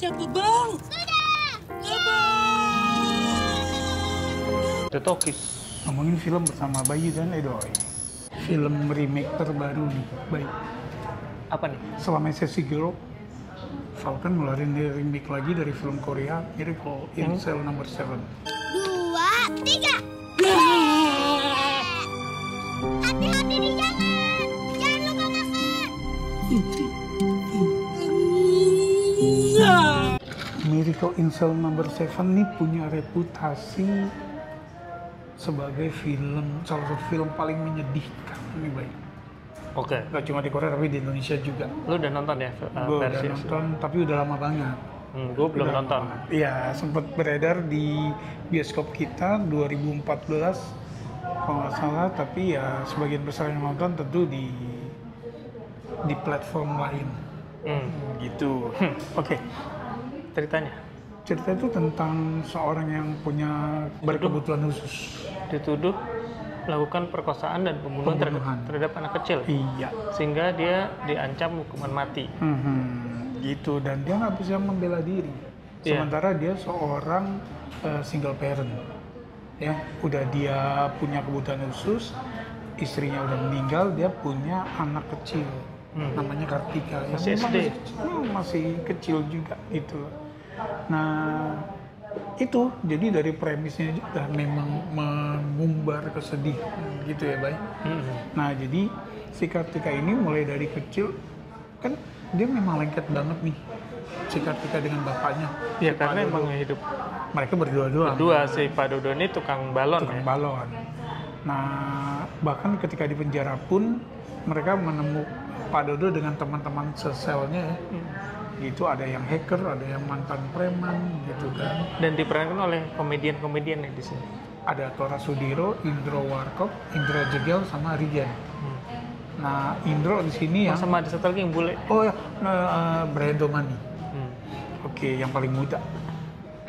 cepet bang. The Talkies. Ngomongin film bersama Bayu dan Edoy. Film remake terbaru nih, Bayu. Apa nih? Selama Sesi Girl, Falcon ngeluarin remake lagi dari film Korea, Miracle in Cell No. 7. 2, 3. Hati-hati di jalan. Jangan lupa makan. Miracle in Cell No. 7 nih punya reputasi sebagai salah satu film paling menyedihkan nih, Bayu. Oke. Gak cuma di Korea tapi di Indonesia juga. Lu udah nonton ya Gue udah versi? nonton, tapi udah lama banget. Gue belum nonton. Iya, sempat beredar di bioskop kita 2014 kalau nggak salah, tapi ya sebagian besar yang nonton tentu di platform lain. Gitu. Oke. Ceritanya? Cerita itu tentang seorang yang punya berkebutuhan khusus. Dituduh melakukan perkosaan dan pembunuhan terhadap anak kecil. Iya. Sehingga dia diancam hukuman mati. Gitu, dan dia nggak bisa membela diri. Sementara dia seorang single parent. Ya, udah dia punya kebutuhan khusus, istrinya udah meninggal, dia punya anak kecil. Namanya Kartika. Masih SD? Masih kecil juga gitu. Nah, itu jadi dari premisnya juga memang mengumbar kesedihan gitu ya, Bay. Nah, jadi si Kartika ini mulai dari kecil kan dia memang lengket banget nih si Kartika dengan bapaknya. Iya, si karena Pak emang Dodo. hidup Mereka berdua-dua. si Pak Dodo ini tukang balon Tukang ya. balon. Nah, bahkan ketika di penjara pun mereka menemukan Pak Dodo dengan teman-teman seselnya ya. Gitu, ada yang hacker, ada yang mantan preman gitu kan. Dan diperankan oleh komedian-komedian ya di sini. Ada Tora Sudiro, Indro Warkop, Indra Jegel sama Rigen. Nah, Indro di sini yang Sama ada satu lagi yang bule. oh ya, Brian Domani. Oke, yang paling muda.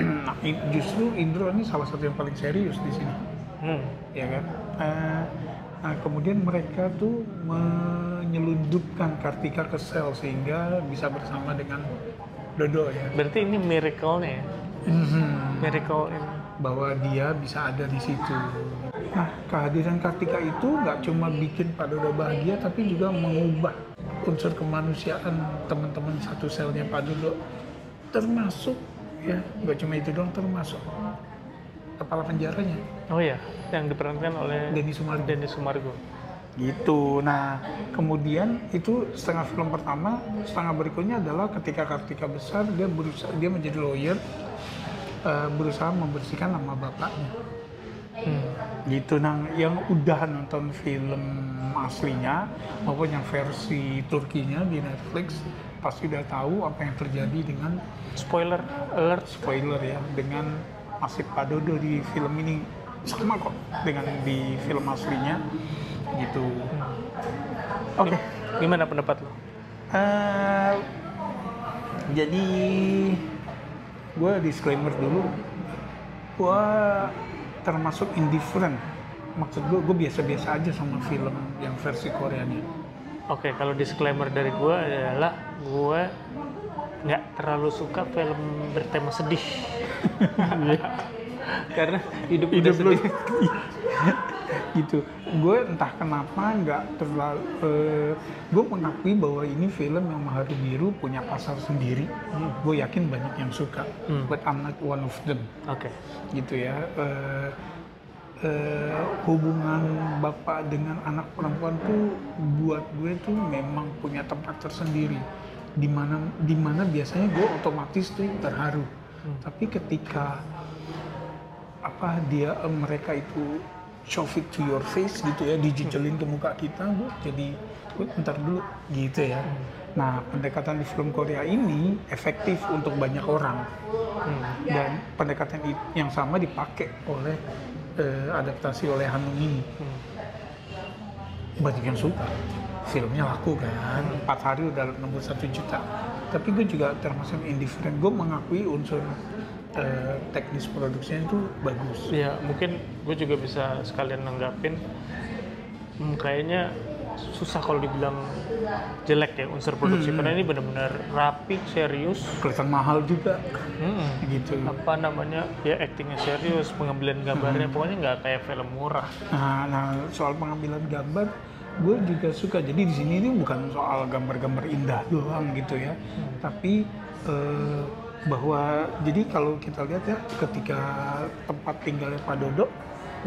Nah, justru Indro ini salah satu yang paling serius di sini. Ya kan? Nah, kemudian mereka tuh menyelundupkan Kartika ke sel sehingga bisa bersama dengan Dodo ya. Berarti ini miracle-nya ya? Miracle ini. Bahwa dia bisa ada di situ. Nah, kehadiran Kartika itu nggak cuma bikin Pak Dodo bahagia, tapi juga mengubah unsur kemanusiaan teman-teman satu selnya Pak Dodo. Termasuk, ya, nggak cuma itu doang, termasuk kepala penjaranya. Oh ya, yang diperankan oleh Denny Sumargo. Gitu. Nah, kemudian itu setengah film pertama, setengah berikutnya adalah ketika Kartika besar, dia menjadi lawyer, berusaha membersihkan nama bapaknya. Gitu. Nah, yang udah nonton film aslinya maupun yang versi Turkinya di Netflix pasti udah tahu apa yang terjadi dengan Spoiler ya, dengan nasib Pak Dodo di film ini sama kok dengan di film aslinya gitu. Oke. Gimana pendapat lo? Jadi gue disclaimer dulu, gue termasuk indifferent. Maksud gue biasa-biasa aja sama film yang versi Koreanya. Oke, kalau disclaimer dari gue adalah gue nggak terlalu suka film bertema sedih. Karena hidup udah sedih. Gitu. Gue entah kenapa nggak terlalu gue mengakui bahwa ini film yang Maharu Biru punya pasar sendiri. Gue yakin banyak yang suka, but I'm not one of them. Oke. Gitu ya. Hubungan bapak dengan anak perempuan tuh buat gue tuh memang punya tempat tersendiri. Dimana biasanya gue otomatis tuh terharu. Tapi ketika mereka itu shove it to your face gitu ya, dijijelin ke muka kita, gue bentar dulu gitu ya. Nah, pendekatan di film Korea ini efektif untuk banyak orang. Dan pendekatan yang sama dipakai oleh adaptasi oleh Hanung ini. Banyak yang suka. Filmnya laku kan, 4 hari udah nembus 1 juta. Tapi gue juga termasuk indifferent. Gue mengakui unsur teknis produksinya itu bagus. Ya, mungkin gue juga bisa sekalian nanggapin. Kayaknya susah kalau dibilang jelek ya unsur produksi, karena ini benar-benar rapi, serius. Kelihatan mahal juga gitu. Apa namanya ya, actingnya serius, pengambilan gambarnya pokoknya nggak kayak film murah. Nah, soal pengambilan gambar, gue juga suka. Jadi di sini ini bukan soal gambar-gambar indah doang gitu ya, tapi bahwa jadi kalau kita lihat ya, ketika tempat tinggalnya Pak Dodo,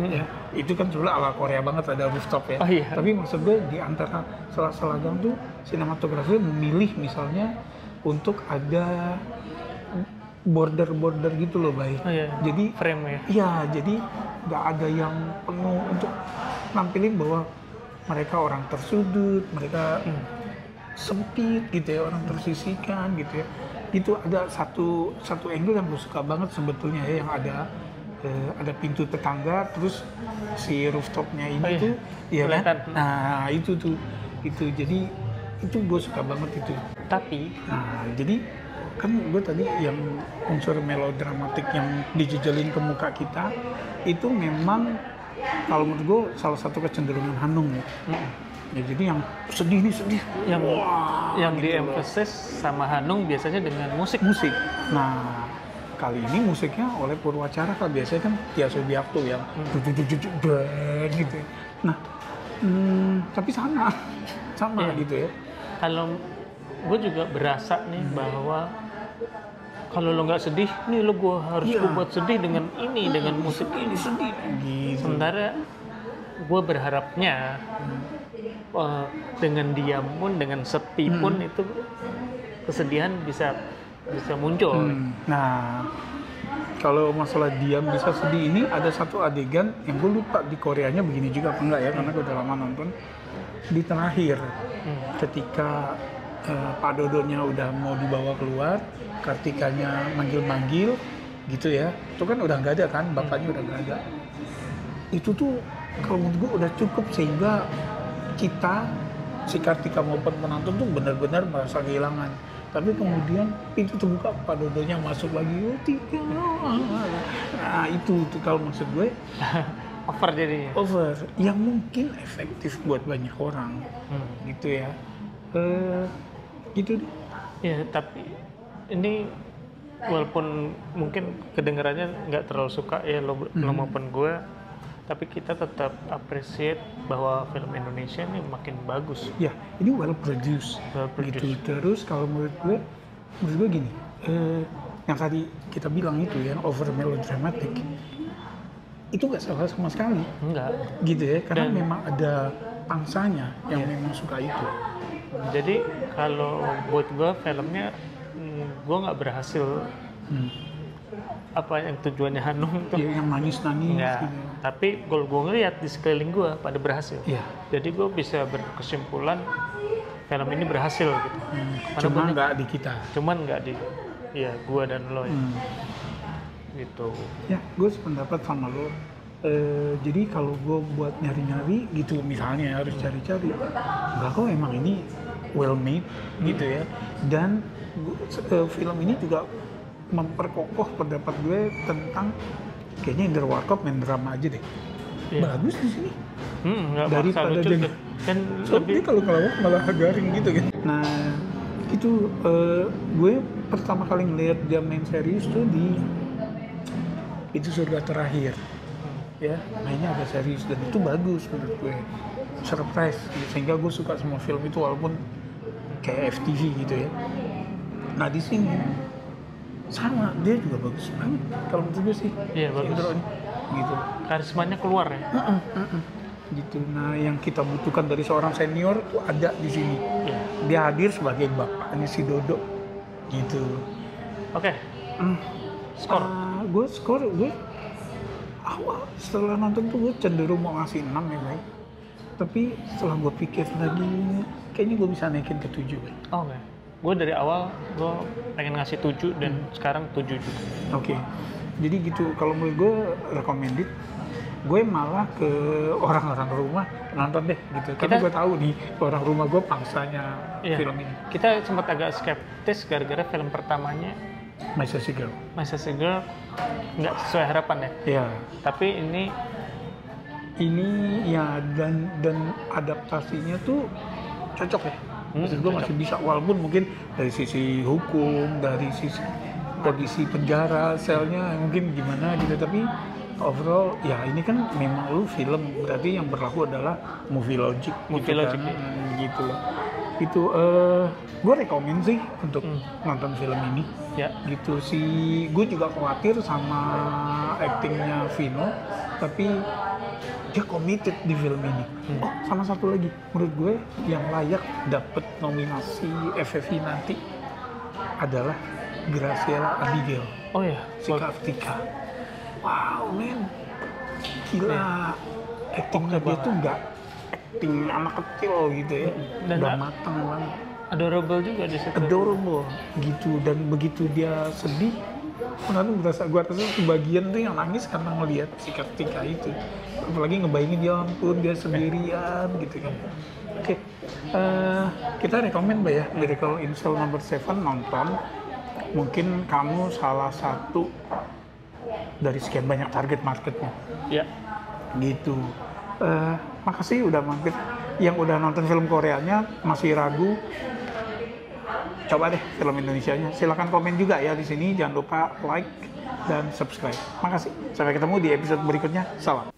ya itu kan sebenarnya ala Korea banget, ada rooftop ya. Oh, iya. Tapi maksud gue di antara sela-sela gang tuh sinematografer memilih misalnya untuk ada border gitu loh, baik. Oh, iya. Jadi Frame ya. iya, jadi nggak ada yang penuh untuk nampilin bahwa mereka orang tersudut, mereka sempit gitu ya, orang tersisihkan gitu ya. Itu ada satu angle yang gue suka banget sebetulnya ya, yang ada pintu tetangga, terus si rooftopnya ini tuh, ya kan? Kelihatan. Nah itu jadi itu gue suka banget itu. Tapi Nah jadi kan gue tadi yang unsur melodramatik yang dijejelin ke muka kita itu memang kalau menurut gue salah satu kecenderungan Hanung ya. Ya jadi yang sedih nih, sedih. yang gitu di-emphasize sama Hanung biasanya dengan musik. Nah, kali ini musiknya oleh Purwacaraka, biasanya kan Tia Subiakto yang gitu. Nah, tapi sama Iya. gitu ya. Kalau gue juga berasa nih bahwa kalau lo nggak sedih, nih lo gue harus Iya. gue buat sedih dengan ini, dengan musik ini. Sedih gitu. Sementara gue berharapnya dengan diam pun, dengan sepi pun itu kesedihan bisa muncul. Nah, kalau masalah diam bisa sedih ini ada satu adegan yang gue lupa di Koreanya begini juga apa enggak ya, karena gue udah lama nonton. Di terakhir ketika Pak Dodonya udah mau dibawa keluar, Kartikanya manggil-manggil gitu ya, itu kan udah nggak ada kan, bapaknya udah nggak ada. Itu tuh kalau menurut gue udah cukup sehingga kita, si Kartika maupun penonton tuh benar-benar merasa kehilangan. Tapi kemudian pintu terbuka, Pak Dodonya masuk lagi, nah itu tuh kalau maksud gue Over jadinya. over, yang mungkin efektif buat banyak orang gitu ya. Gitu deh. Ya, tapi ini walaupun mungkin kedengarannya nggak terlalu suka ya lo maupun gue, tapi kita tetap appreciate bahwa film Indonesia ini makin bagus. Ya, ini well produced. Gitu. Terus kalau menurut gue gini, yang tadi kita bilang itu ya, over melodramatic, itu nggak salah sama sekali. Enggak. Gitu ya, karena Dan- memang ada pangsanya yang memang suka itu. Jadi kalau buat gue filmnya, gue nggak berhasil apa yang tujuannya Hanung tuh. Ya, yang nangis-nangis Enggak. gitu. Tapi kalau gue ngeliat di sekeliling gue pada berhasil. Iya. Jadi gue bisa berkesimpulan film ini berhasil gitu. Karena Cuma banyak- nggak di kita. cuman nggak di ya gue dan lo ya. Gitu. Ya, gue sependapat sama lo. Jadi kalau gue buat nyari-nyari gitu, misalnya harus cari-cari, enggak kok emang ini well made gitu ya. Dan film ini juga memperkokoh pendapat gue tentang kayaknya Indra Warkop main drama aja deh. Iya. Bagus di sini. Nggak Daripada maksa lucu jadi- gitu. Kan Soalnya lebih kalau ngelawak malah garing gitu kan. Nah, itu gue pertama kali ngeliat dia main serius tuh di Itu Surga Terakhir. Ya, mainnya agak serius dan itu bagus menurut gue. Surprise, sehingga gue suka semua film itu walaupun kayak FTV gitu ya. Nah di sini sama, dia juga bagus banget kalau menurut gue sih. Iya, Si bagus. Indro ini. Gitu. karismanya keluar ya. Gitu. Nah, yang kita butuhkan dari seorang senior tuh ada di sini. Iya. Dia hadir sebagai bapaknya si Dodo. Gitu. Oke. Skor. Gue awal setelah nonton tuh gue cenderung mau ngasih 6 ya, Bay. Tapi setelah gue pikir lagi, kayaknya gue bisa naikin ke 7, Bay. Oh, oke. Gue dari awal gue pengen ngasih 7 dan sekarang 7 juga. Oke. Jadi gitu, kalau menurut gue recommended. Gue malah ke orang-orang rumah nonton deh gitu. Karena Kita- gue tahu nih, orang rumah gue pangsanya Iya. film ini. Kita sempat agak skeptis gara-gara film pertamanya My Sassy Girl. My Sassy Girl nggak sesuai harapan ya. Iya. Tapi ini Ini Ya, dan adaptasinya tuh cocok ya. Maksud gue masih bisa, walaupun mungkin dari sisi hukum, dari sisi kondisi penjara, selnya mungkin gimana gitu, tapi overall ya ini kan memang lu film, berarti yang berlaku adalah movie logic Movie gitu logic, kan. ya. Gitu loh. Itu gue rekomen sih untuk nonton film ini. Ya. Gitu sih, gue juga khawatir sama aktingnya Vino, tapi dia committed di film ini. Oh, sama satu lagi, menurut gue yang layak dapet nominasi FFI nanti adalah Graciela Abigail, Oh ya, si Kartika. Wow, men, gila. Aktingnya dia tuh nggak akting anak kecil gitu ya, Dan udah matang banget. adorable juga di situ. Adorable gitu, dan begitu dia sedih, gua rasa sebagian tuh yang nangis karena ngelihat si Kartika itu, apalagi ngebayangin ya ampun dia sendirian gitu kan. Oke, kita rekomen Mbak ya, Miracle in Cell Number 7 nonton. Mungkin kamu salah satu dari sekian banyak target marketnya Ya. gitu. Makasih udah mampir. Yang udah nonton film Koreanya masih ragu, coba deh film Indonesianya. Silakan komen juga ya di sini. Jangan lupa like dan subscribe. Makasih. Sampai ketemu di episode berikutnya. Salam.